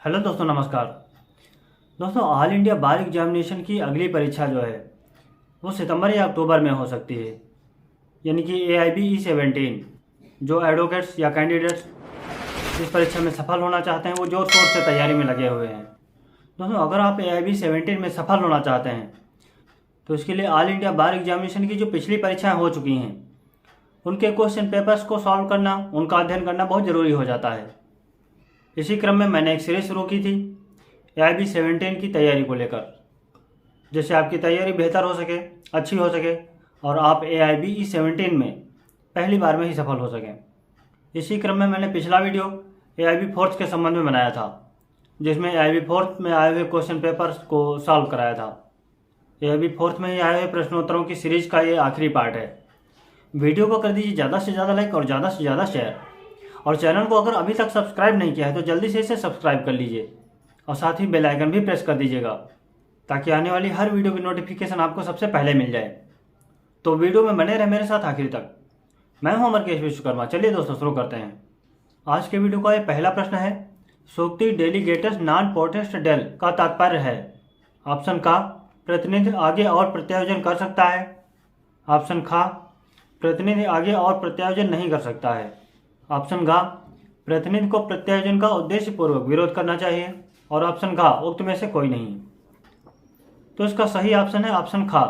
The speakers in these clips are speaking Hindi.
हेलो दोस्तों, नमस्कार। दोस्तों, ऑल इंडिया बार एग्जामिनेशन की अगली परीक्षा जो है वो सितंबर या अक्टूबर में हो सकती है। यानी कि AIB-E17 जो एडवोकेट्स या कैंडिडेट्स इस परीक्षा में सफल होना चाहते हैं वो जोर शोर से तैयारी में लगे हुए हैं। दोस्तों, अगर आप AIB-17 में सफल होना चाहते हैं तो इसके लिए ऑल इंडिया बार एग्जामिनेशन की जो पिछली परीक्षाएँ हो चुकी हैं उनके क्वेश्चन पेपर्स को सॉल्व करना, उनका अध्ययन करना बहुत ज़रूरी हो जाता है। इसी क्रम में मैंने एक सीरीज शुरू की थी AIB-17 की तैयारी को लेकर, जिससे आपकी तैयारी बेहतर हो सके, अच्छी हो सके और आप AIB-E17 में पहली बार में ही सफल हो सकें। इसी क्रम में मैंने पिछला वीडियो AIB-4 के संबंध में बनाया था, जिसमें AIB-4 में आए हुए क्वेश्चन पेपर्स को सॉल्व कराया था। AIB-4 में ही आए हुए प्रश्नोत्तरों की सीरीज का ये आखिरी पार्ट है। वीडियो को कर दीजिए ज़्यादा से ज़्यादा लाइक और ज़्यादा से ज़्यादा शेयर, और चैनल को अगर अभी तक सब्सक्राइब नहीं किया है तो जल्दी से इसे सब्सक्राइब कर लीजिए और साथ ही बेल आइकन भी प्रेस कर दीजिएगा ताकि आने वाली हर वीडियो की नोटिफिकेशन आपको सबसे पहले मिल जाए। तो वीडियो में बने रहे मेरे साथ आखिर तक। मैं हूं अमरकेश विश्वकर्मा। चलिए दोस्तों, शुरू करते हैं। आज के वीडियो का ये पहला प्रश्न है, सूक्ति डेलीगेटस नॉन पोटेस्ट डेल का तात्पर्य है। ऑप्शन का, प्रतिनिधि आगे और प्रत्यायोजन कर सकता है। ऑप्शन खा, प्रतिनिधि आगे और प्रत्यायोजन नहीं कर सकता है। ऑप्शन घ, प्रतिनिधि को प्रत्यायोजन का उद्देश्यपूर्वक विरोध करना चाहिए। और ऑप्शन घ, उक्त में से कोई नहीं। तो इसका सही ऑप्शन है ऑप्शन खा,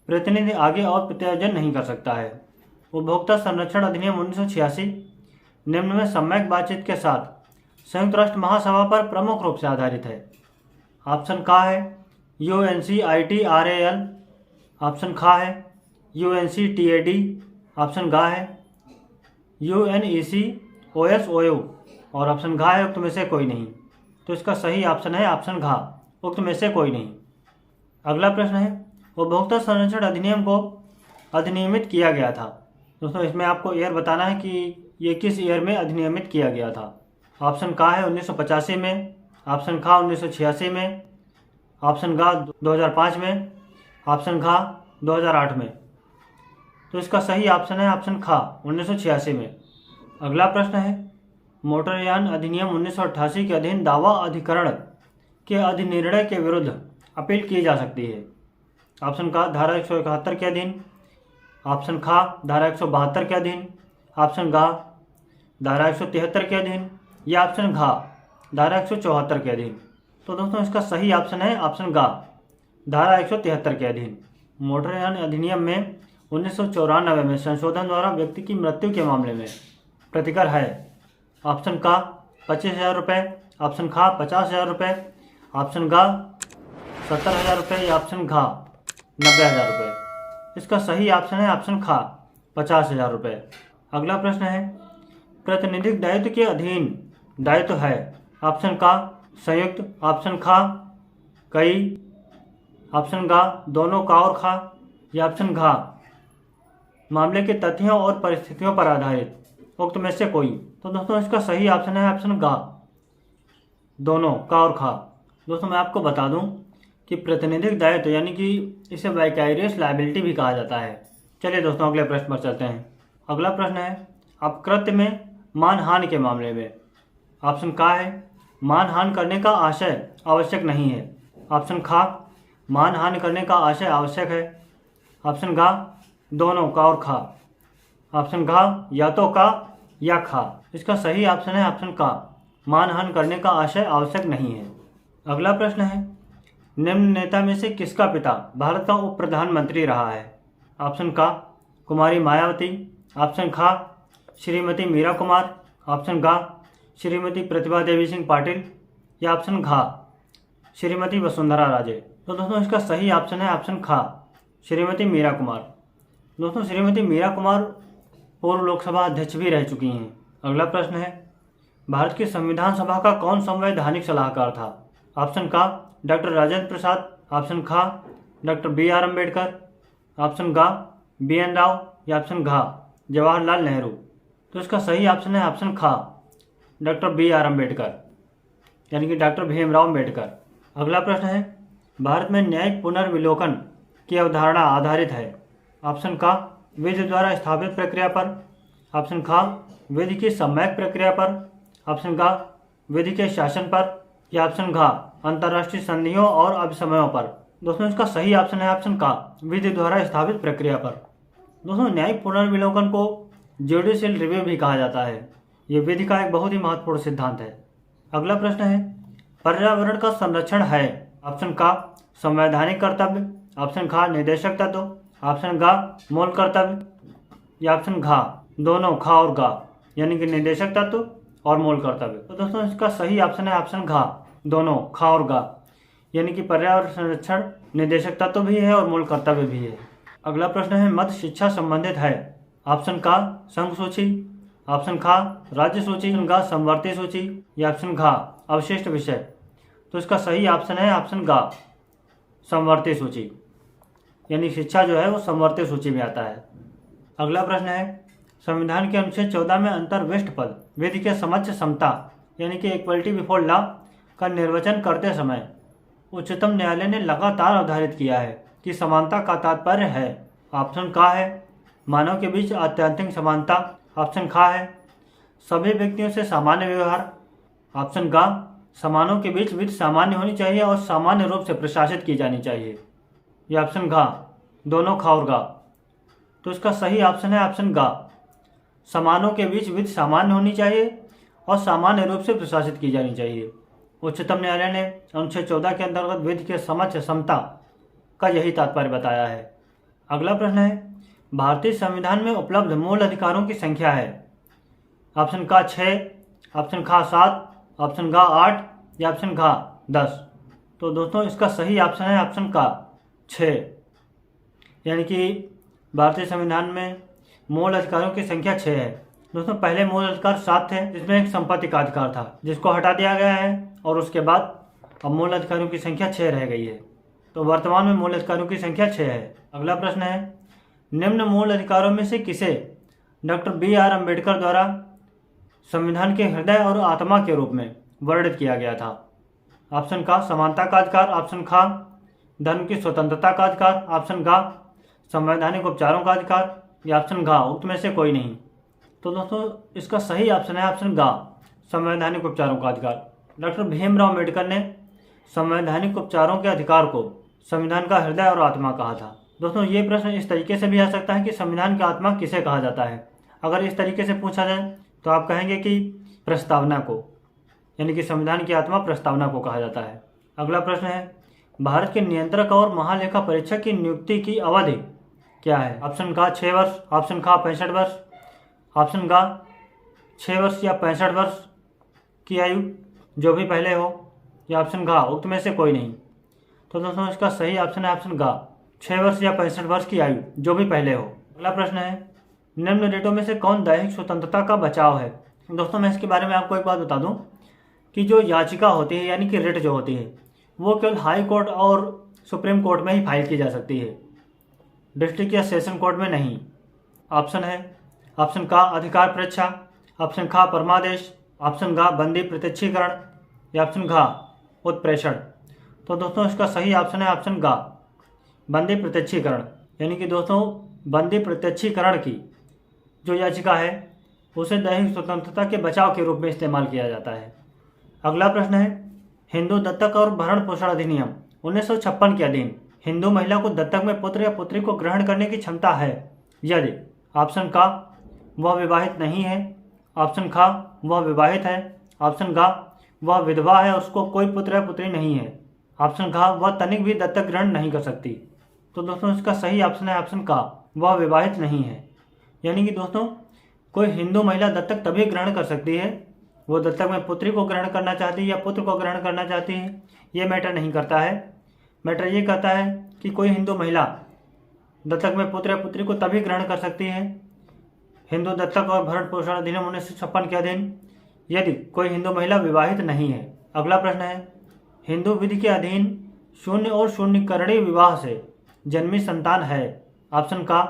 प्रतिनिधि आगे और प्रत्यायोजन नहीं कर सकता है। उपभोक्ता संरक्षण अधिनियम 1986 निम्न में सम्यक बातचीत के साथ संयुक्त राष्ट्र महासभा पर प्रमुख रूप से आधारित है। ऑप्शन का है UNCITRAL। ऑप्शन खा है UNCTAD। ऑप्शन गा है UNECOSOU और ऑप्शन घा है उक्त में से कोई नहीं। तो इसका सही ऑप्शन है ऑप्शन घा, उक्त में से कोई नहीं। अगला प्रश्न है, उपभोक्ता संरक्षण अधिनियम को अधिनियमित किया गया था। दोस्तों, इसमें आपको ईयर बताना है कि ये किस ईयर में अधिनियमित किया गया था। ऑप्शन का है 1985 में। ऑप्शन खा 1986 में। ऑप्शन घा 2005 में। ऑप्शन घा 2008 में। तो इसका सही ऑप्शन है ऑप्शन खा, 1986 में। अगला प्रश्न है, मोटरयान अधिनियम 1988 के अधीन दावा अधिकरण के अधिनिर्णय के विरुद्ध अपील की जा सकती है। ऑप्शन का, धारा 171 के अधीन। ऑप्शन खा, धारा 172 के अधीन। ऑप्शन घा, धारा 173 के अधीन। या ऑप्शन घा, धारा 174 के अधीन। तो दोस्तों, इसका सही ऑप्शन है ऑप्शन घा, धारा 173 के अधीन। मोटरयान अधिनियम में 1994 में संशोधन द्वारा व्यक्ति की मृत्यु के मामले में प्रतिकर है। ऑप्शन का 25,000 रुपये। ऑप्शन खा 50,000 रुपये। ऑप्शन घा 70,000 रुपये। या ऑप्शन घा 90,000 रुपये। इसका सही ऑप्शन है ऑप्शन खा, 50,000 रुपये। अगला प्रश्न है, प्रतिनिधिक दायित्व के अधीन दायित्व है। ऑप्शन का, संयुक्त। ऑप्शन खा, कई। ऑप्शन घा, दोनों का और खा। या ऑप्शन घा, मामले के तथ्यों और परिस्थितियों पर आधारित, उक्त में से कोई। तो दोस्तों, इसका सही ऑप्शन है ऑप्शन घा, दोनों का और खा। दोस्तों, मैं आपको बता दूं कि प्रतिनिधिक दायित्व यानी कि इसे वाइकैरियस लायबिलिटी भी कहा जाता है। चलिए दोस्तों, अगले प्रश्न पर चलते हैं। अगला प्रश्न है, अपकृत्य में मानहानि के मामले में। ऑप्शन का है, मानहानि करने का आशय आवश्यक नहीं है। ऑप्शन खा, मानहानि करने का आशय आवश्यक है। ऑप्शन घा, दोनों का और खा। ऑप्शन घा, या तो का या खा। इसका सही ऑप्शन है ऑप्शन का, मानहानि करने का आशय आवश्यक नहीं है। अगला प्रश्न है, निम्न नेता में से किसका पिता भारत का उप प्रधानमंत्री रहा है। ऑप्शन का, कुमारी मायावती। ऑप्शन खा, श्रीमती मीरा कुमार। ऑप्शन घा, श्रीमती प्रतिभा देवी सिंह पाटिल। या ऑप्शन घा, श्रीमती वसुंधरा राजे। तो दोस्तों, इसका सही ऑप्शन है ऑप्शन खा, श्रीमती मीरा कुमार। दोस्तों, श्रीमती मीरा कुमार पूर्व लोकसभा अध्यक्ष भी रह चुकी हैं। अगला प्रश्न है, भारत की संविधान सभा का कौन संवैधानिक सलाहकार था। ऑप्शन का, डॉक्टर राजेंद्र प्रसाद। ऑप्शन खा, डॉक्टर BR अम्बेडकर। ऑप्शन घा, BN राव। या ऑप्शन घा, जवाहरलाल नेहरू। तो इसका सही ऑप्शन है ऑप्शन खा, डॉक्टर BR अम्बेडकर, यानी कि डॉक्टर भीमराव अम्बेडकर। अगला प्रश्न है, भारत में न्यायिक पुनर्विलोकन की अवधारणा आधारित है। ऑप्शन का, विधि द्वारा स्थापित प्रक्रिया पर। ऑप्शन खा, विधि की सम्यक प्रक्रिया पर। ऑप्शन का, विधि के शासन पर। या ऑप्शन घ अंतर्राष्ट्रीय संधियों और अभिसमयों पर। दोस्तों इसका सही ऑप्शन है ऑप्शन का विधि द्वारा स्थापित प्रक्रिया पर। दोस्तों न्यायिक पुनर्विलोकन को जुडिशियल रिव्यू भी कहा जाता है। ये विधि का एक बहुत ही महत्वपूर्ण सिद्धांत है। अगला प्रश्न है पर्यावरण का संरक्षण है ऑप्शन का संवैधानिक कर्तव्य, ऑप्शन ख निर्देशक तत्व, ऑप्शन ग मूल कर्तव्य या ऑप्शन घ दोनों ख और ग यानी कि निर्देशक तत्व और मूल कर्तव्य। तो दोस्तों इसका सही ऑप्शन है ऑप्शन घ दोनों ख और ग यानी कि पर्यावरण संरक्षण निर्देशक तत्व भी है और मूल कर्तव्य भी है। अगला प्रश्न है मध्य शिक्षा संबंधित है ऑप्शन का संघ सूची, ऑप्शन ख राज्य सूची, ऑप्शन ग समवर्ती सूची या ऑप्शन घ अवशिष्ट विषय। तो इसका सही ऑप्शन है ऑप्शन ग समवर्ती सूची यानी शिक्षा जो है वो समवर्ती सूची में आता है। अगला प्रश्न है संविधान के अनुच्छेद 14 में अंतर्विष्ट पद विधि के समक्ष समता यानी कि इक्वलिटी बिफोर लॉ का निर्वचन करते समय उच्चतम न्यायालय ने लगातार अवधारित किया है कि समानता का तात्पर्य है ऑप्शन का है मानव के बीच आत्यंतिक समानता, ऑप्शन खा है सभी व्यक्तियों से सामान्य व्यवहार, ऑप्शन गा समानों के बीच विधि सामान्य होनी चाहिए और सामान्य रूप से प्रशासित की जानी चाहिए या ऑप्शन घा दोनों खा और गा। तो इसका सही ऑप्शन है ऑप्शन गा समानों के बीच विधि सामान्य होनी चाहिए और सामान्य रूप से प्रशासित की जानी चाहिए। उच्चतम न्यायालय ने अनुच्छेद 14 के अंतर्गत विधि के समक्ष समता का यही तात्पर्य बताया है। अगला प्रश्न है भारतीय संविधान में उपलब्ध मूल अधिकारों की संख्या है ऑप्शन का 6, ऑप्शन खा 7, ऑप्शन घा 8 या ऑप्शन घा 10। तो दोस्तों इसका सही ऑप्शन है ऑप्शन का 6 यानी कि भारतीय संविधान में मूल अधिकारों की संख्या 6 है। दोस्तों पहले मूल अधिकार 7 थे जिसमें एक संपत्ति का अधिकार था जिसको हटा दिया गया है और उसके बाद अब मूल अधिकारों की संख्या 6 रह गई है। तो वर्तमान में मूल अधिकारों की संख्या 6 है। अगला प्रश्न है निम्न मूल अधिकारों में से किसे डॉक्टर बी.आर. अम्बेडकर द्वारा संविधान के हृदय और आत्मा के रूप में वर्णित किया गया था। ऑप्शन का समानता का अधिकार, ऑप्शन खा धर्म की स्वतंत्रता का अधिकार, ऑप्शन गा संवैधानिक उपचारों का अधिकार या ऑप्शन घा उक्त में से कोई नहीं। तो दोस्तों इसका सही ऑप्शन है ऑप्शन गा संवैधानिक उपचारों का अधिकार। डॉक्टर भीमराव अम्बेडकर ने संवैधानिक उपचारों के अधिकार को संविधान का हृदय और आत्मा कहा था। दोस्तों ये प्रश्न इस तरीके से भी आ सकता है कि संविधान की आत्मा किसे कहा जाता है। अगर इस तरीके से पूछा जाए तो आप कहेंगे कि प्रस्तावना को यानी कि संविधान की आत्मा प्रस्तावना को कहा जाता है। अगला प्रश्न है भारत के नियंत्रक और महालेखा परीक्षक की नियुक्ति की अवधि क्या है। ऑप्शन का 6 वर्ष, ऑप्शन खा 65 वर्ष, ऑप्शन गा 6 वर्ष या 65 वर्ष की आयु जो भी पहले हो या ऑप्शन घा उक्त में से कोई नहीं। तो दोस्तों इसका सही ऑप्शन है ऑप्शन गा 6 वर्ष या 65 वर्ष की आयु जो भी पहले हो। अगला प्रश्न है निम्न डेटों में से कौन दैहिक स्वतंत्रता का बचाव है। दोस्तों मैं इसके बारे में आपको एक बात बता दूं कि जो याचिका होती है यानी कि रिट जो होती है वो केवल हाई कोर्ट और सुप्रीम कोर्ट में ही फाइल की जा सकती है, डिस्ट्रिक्ट या सेशन कोर्ट में नहीं। ऑप्शन है ऑप्शन का अधिकार परीक्षा, ऑप्शन खा परमादेश, ऑप्शन घा बंदी प्रत्यक्षीकरण या ऑप्शन घा उत्प्रेषण। तो दोस्तों इसका सही ऑप्शन है ऑप्शन गा बंदी प्रत्यक्षीकरण यानी कि दोस्तों बंदी प्रत्यक्षीकरण की जो याचिका है उसे दैहिक स्वतंत्रता के बचाव के रूप में इस्तेमाल किया जाता है। अगला प्रश्न है हिंदू दत्तक और भरण पोषण अधिनियम 1956 के अधीन हिंदू महिला को दत्तक में पुत्र या पुत्री को ग्रहण करने की क्षमता है यदि ऑप्शन का वह विवाहित नहीं है, ऑप्शन खा वह विवाहित है, ऑप्शन गा वह विधवा है उसको कोई पुत्र या पुत्री नहीं है, ऑप्शन घा वह तनिक भी दत्तक ग्रहण नहीं कर सकती। तो दोस्तों इसका सही ऑप्शन है ऑप्शन का वह विवाहित नहीं है यानी कि दोस्तों कोई हिंदू महिला दत्तक तभी ग्रहण कर सकती है वो दत्तक में पुत्री को ग्रहण करना चाहती है या पुत्र को ग्रहण करना चाहती है, ये मैटर नहीं करता है। मैटर ये कहता है कि कोई हिंदू महिला दत्तक में पुत्र या पुत्री को तभी ग्रहण कर सकती है हिंदू दत्तक और भरण पोषण अधिनियम 1956 के अधीन यदि कोई हिंदू महिला विवाहित नहीं है। अगला प्रश्न है हिंदू विधि के अधीन शून्य और शून्यकरणीय विवाह से जन्मी संतान है। ऑप्शन का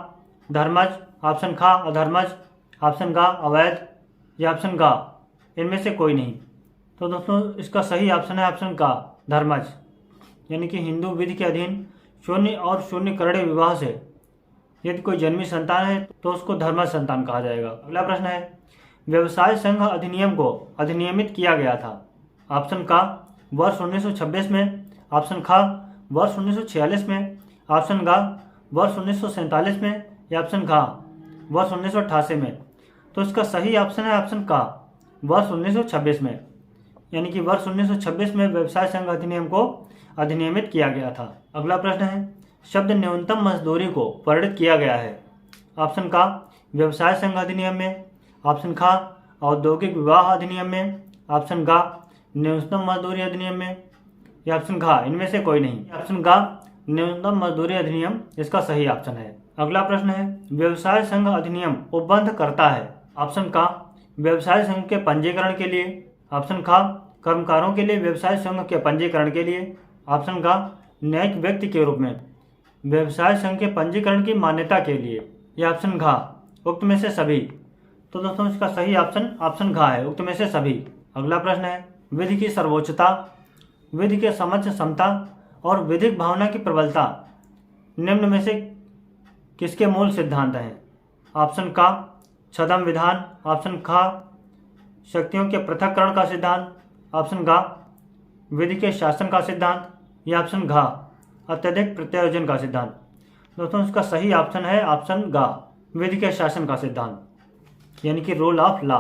धर्मज, ऑप्शन खा अधर्मज, ऑप्शन गा अवैध या ऑप्शन गा इनमें से कोई नहीं। तो दोस्तों इसका सही ऑप्शन है ऑप्शन का धर्मज यानी कि हिंदू विधि के अधीन शून्य और शून्यकरणीय विवाह से यदि कोई जन्मी संतान है तो उसको धर्मज संतान कहा जाएगा। अगला प्रश्न है व्यवसाय संघ अधिनियम को अधिनियमित किया गया था। ऑप्शन का वर्ष 1926 में, ऑप्शन ख वर्ष 1946 में, ऑप्शन ग वर्ष 1947 में, या ऑप्शन घ वर्ष 1988 में। तो इसका सही ऑप्शन है ऑप्शन क वर्ष 1926 में, यानी कि वर्ष 1926 में व्यवसाय संघ अधिनियम को अधिनियमित किया गया था। अगला प्रश्न है, शब्द न्यूनतम मजदूरी को वर्णित किया गया है। ऑप्शन का व्यवसाय संघ अधिनियम में, ऑप्शन ख औद्योगिक विवाह अधिनियम में, ऑप्शन ग न्यूनतम मजदूरी अधिनियम में, या ऑप्शन घ इनमें से कोई नहीं। ऑप्शन ग न्यूनतम मजदूरी अधिनियम इसका सही ऑप्शन है। अगला प्रश्न है, व्यवसाय संघ अधिनियम उपबंध करता है। ऑप्शन का व्यवसाय संघ के पंजीकरण के लिए, ऑप्शन ख कर्मकारों के लिए व्यवसाय संघ के पंजीकरण के लिए, ऑप्शन ग न्यायिक व्यक्ति के रूप में व्यवसाय संघ के पंजीकरण की मान्यता के लिए, या ऑप्शन घ उक्त में से सभी। तो दोस्तों इसका सही ऑप्शन ऑप्शन घ है, उक्त में से सभी। अगला प्रश्न है, विधि की सर्वोच्चता, विधि के समक्ष समता और विधिक भावना की प्रबलता निम्न में से किसके मूल सिद्धांत हैं। ऑप्शन का छद्म विधान, ऑप्शन ख शक्तियों के पृथक्करण का सिद्धांत, ऑप्शन ग विधि के शासन का सिद्धांत, या ऑप्शन घ अत्यधिक प्रत्यायोजन का सिद्धांत। दोस्तों इसका सही ऑप्शन है ऑप्शन ग विधि के शासन का सिद्धांत, यानी कि रूल ऑफ लॉ।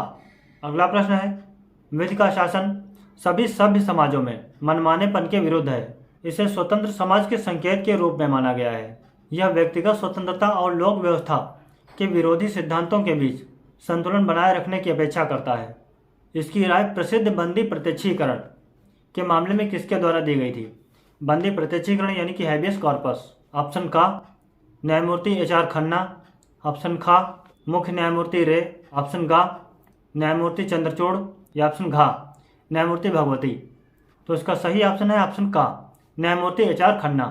अगला प्रश्न है, विधि का शासन सभी सभ्य समाजों में मनमानेपन के विरुद्ध है। इसे स्वतंत्र समाज के संकेत के रूप में माना गया है। यह व्यक्तिगत स्वतंत्रता और लोक व्यवस्था के विरोधी सिद्धांतों के बीच संतुलन बनाए रखने की अपेक्षा करता है। इसकी राय प्रसिद्ध बंदी प्रत्यक्षीकरण के मामले में किसके द्वारा दी गई थी। बंदी प्रत्यक्षीकरण यानी कि हैबियस कॉर्पस। ऑप्शन का न्यायमूर्ति HR खन्ना, ऑप्शन ख मुख्य न्यायमूर्ति रे, ऑप्शन ग न्यायमूर्ति चंद्रचूड़, या ऑप्शन घ न्यायमूर्ति भगवती। तो इसका सही ऑप्शन है ऑप्शन का न्यायमूर्ति HR खन्ना।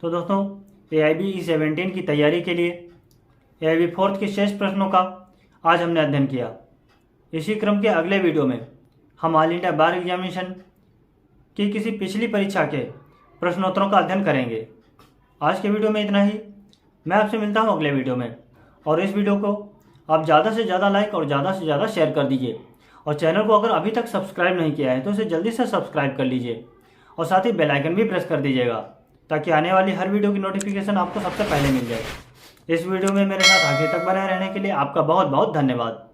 तो दोस्तों AIB E17 की तैयारी के लिए AIB 4th के शेष प्रश्नों का आज हमने अध्ययन किया। इसी क्रम के अगले वीडियो में हम ऑल इंडिया बार एग्जामिनेशन की किसी पिछली परीक्षा के प्रश्नोत्तरों का अध्ययन करेंगे। आज के वीडियो में इतना ही। मैं आपसे मिलता हूँ अगले वीडियो में, और इस वीडियो को आप ज़्यादा से ज़्यादा लाइक और ज़्यादा से ज़्यादा शेयर कर दीजिए, और चैनल को अगर अभी तक सब्सक्राइब नहीं किया है तो इसे जल्दी से सब्सक्राइब कर लीजिए, और साथ ही बेल आइकन भी प्रेस कर दीजिएगा ताकि आने वाली हर वीडियो की नोटिफिकेशन आपको सबसे पहले मिल जाए। इस वीडियो में मेरे साथ आगे तक बने रहने के लिए आपका बहुत बहुत धन्यवाद।